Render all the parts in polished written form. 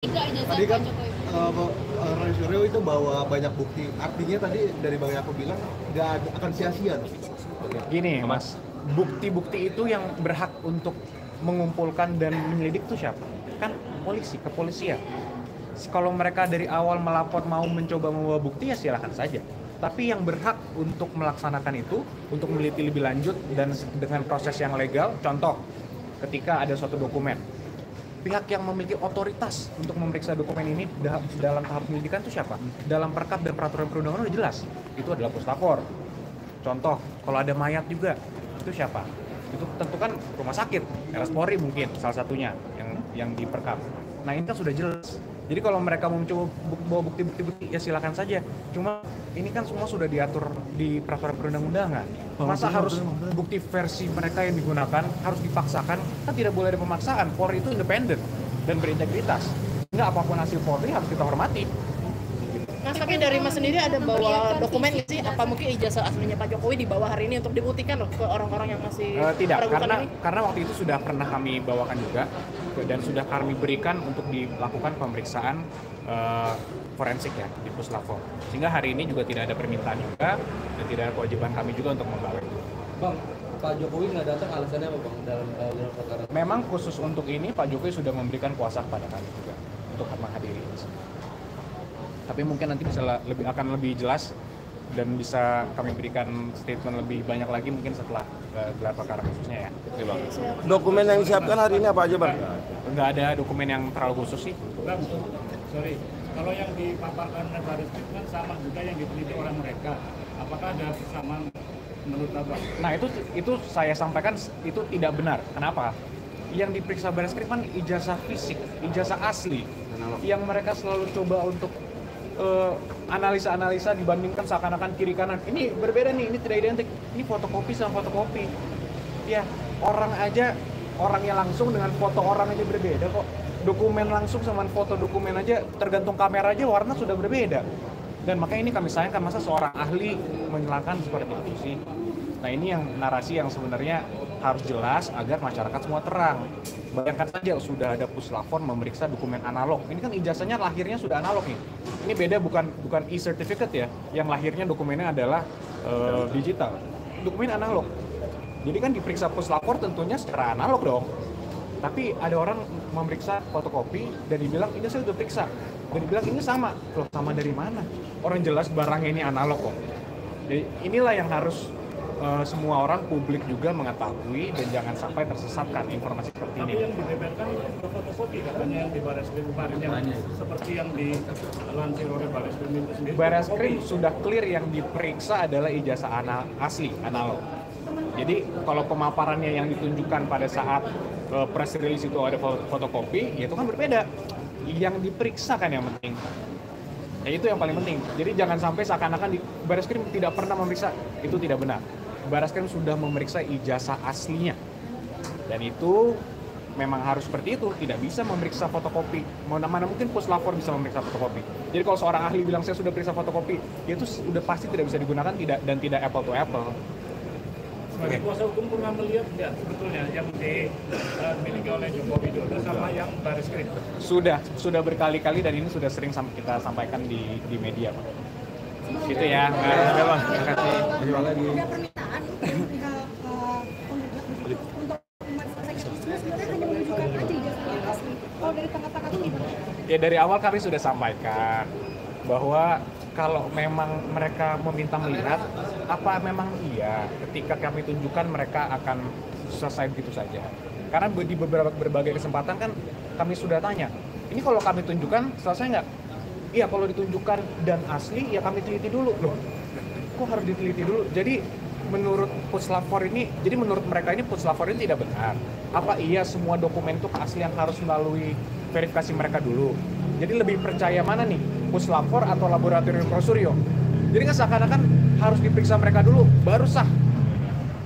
Tadi kan Roy Suryo itu bawa banyak bukti. Artinya tadi dari Bang Yakub bilang akan sia-sia. Gini Mas, bukti-bukti itu yang berhak untuk mengumpulkan dan menyelidik itu siapa? Kan polisi, kepolisian. Kalau mereka dari awal melapor mau mencoba membawa bukti ya silakan saja. Tapi yang berhak untuk melaksanakan itu, untuk meneliti lebih lanjut dan dengan proses yang legal, contoh ketika ada suatu dokumen, pihak yang memiliki otoritas untuk memeriksa dokumen ini dalam tahap penyelidikan itu siapa? Dalam perkap dan peraturan perundangan udah jelas, itu adalah puslapor. Contoh, kalau ada mayat juga, itu siapa? Itu tentu kan rumah sakit, RS Polri mungkin salah satunya yang diperkap. Nah ini kan sudah jelas. Jadi kalau mereka mau mencoba bawa bukti-bukti ya silakan saja. Cuma ini kan semua sudah diatur di peraturan perundang-undangan. Masa harus bukti versi mereka yang digunakan harus dipaksakan? Kan tidak boleh ada pemaksaan. Polri itu independen dan berintegritas. Sehingga apapun hasil Polri harus kita hormati. Mas, tapi dari Mas sendiri ada bawa dokumen nggak sih? Apa mungkin ijazah aslinya Pak Jokowi dibawa hari ini untuk dibuktikan loh ke orang-orang yang masih tidak, meragukan ini? karena waktu itu sudah pernah kami bawakan juga dan sudah kami berikan untuk dilakukan pemeriksaan forensik ya di Puslapor. Sehingga hari ini juga tidak ada permintaan juga dan tidak ada kewajiban kami juga untuk membawa itu. Bang, Pak Jokowi nggak datang alasannya apa Bang dalam perkara? Memang khusus untuk ini Pak Jokowi sudah memberikan kuasa kepada kami juga untuk menghadiri. Tapi mungkin nanti akan lebih jelas dan bisa kami berikan statement lebih banyak lagi mungkin setelah gelar perkara khususnya ya. Oke, Bang. Dokumen yang disiapkan hari ini apa aja Bang? Nggak ada dokumen yang terlalu khusus sih. Bang, sorry. Kalau yang dipaparkan oleh Baris Krim kan sama juga yang diteliti oleh mereka. Apakah ada persamaan menurut Abang? Nah itu saya sampaikan itu tidak benar. Kenapa? Yang diperiksa Baris Krim kan ijazah fisik, ijazah asli. Yang mereka selalu coba untuk analisa-analisa dibandingkan seakan-akan kiri kanan. Ini berbeda nih, ini tidak identik. Ini fotokopi sama fotokopi. Ya, orangnya langsung dengan foto orang aja berbeda kok. Dokumen langsung sama foto dokumen aja, tergantung kamera aja warna sudah berbeda. Dan makanya ini kami sayangkan, masa seorang ahli menyalahkan seperti itu sih. Nah ini yang narasi yang sebenarnya harus jelas agar masyarakat semua terang. Bayangkan saja sudah ada puslapor memeriksa dokumen analog. Ini kan ijazahnya lahirnya sudah analog nih. Ini beda bukan e-certificate ya, yang lahirnya dokumennya adalah digital. Dokumen analog. Jadi kan diperiksa puslapor tentunya secara analog dong. Tapi ada orang memeriksa fotokopi dan dibilang ini saya udah periksa. Dan dibilang ini sama. Loh sama dari mana? Orang jelas barangnya ini analog kok. Jadi inilah yang harus semua orang publik juga mengetahui dan jangan sampai tersesatkan informasi seperti ini. Tapi yang dibeberkan fotokopi katanya yang di Baris Krim kemarin yang seperti yang dilansir oleh Baris Krim itu sendiri. Baris Krim sudah clear yang diperiksa adalah ijazah asli analog. Jadi kalau pemaparannya yang ditunjukkan pada saat press release itu ada fotokopi, ya itu kan berbeda. Yang diperiksa kan yang penting. Ya itu yang paling penting. Jadi jangan sampai seakan-akan Baris Krim tidak pernah memeriksa, itu tidak benar. Baris Krim sudah memeriksa ijazah aslinya. Dan itu memang harus seperti itu, tidak bisa memeriksa fotokopi. Mana mungkin puslapor bisa memeriksa fotokopi. Jadi kalau seorang ahli bilang saya sudah periksa fotokopi, ya itu sudah pasti tidak bisa digunakan dan tidak apple to apple. Sebagai kuasa hukum pernah melihat nggak sebetulnya yang dimiliki oleh Joko Widodo sama yang Baris Krim? Sudah berkali-kali dan ini sudah sering kita sampaikan di media, Pak. Gitu ya. Oke, Bang. Terima kasih. Terima lagi. Ada permintaan untuk sebenarnya hanya menunjukkan aja ijazah yang asli. Kalau dari tengah-tengah itu gimana? Ya dari awal kami sudah sampaikan bahwa kalau memang mereka meminta melihat, apa memang iya ketika kami tunjukkan mereka akan selesai begitu saja. Karena di berbagai kesempatan kan kami sudah tanya, ini kalau kami tunjukkan selesai nggak? Iya kalau ditunjukkan dan asli ya kami teliti dulu. Loh, kok harus diteliti dulu? Jadi menurut puslapor ini, jadi menurut mereka ini puslapor ini tidak benar. Apa iya semua dokumen itu keaslian harus melalui verifikasi mereka dulu? Jadi lebih percaya mana nih, puslapor atau laboratorium Roy Suryo? Jadi kan seakan-akan harus diperiksa mereka dulu, baru sah.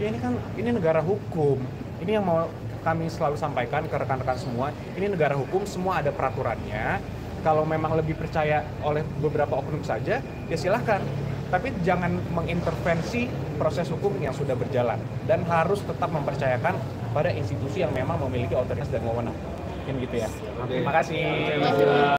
Ya ini negara hukum. Ini yang mau kami selalu sampaikan ke rekan-rekan semua. Ini negara hukum, semua ada peraturannya. Kalau memang lebih percaya oleh beberapa oknum saja, ya silahkan. Tapi jangan mengintervensi proses hukum yang sudah berjalan. Dan harus tetap mempercayakan pada institusi yang memang memiliki otoritas dan wewenang. Mungkin gitu ya. Terima kasih.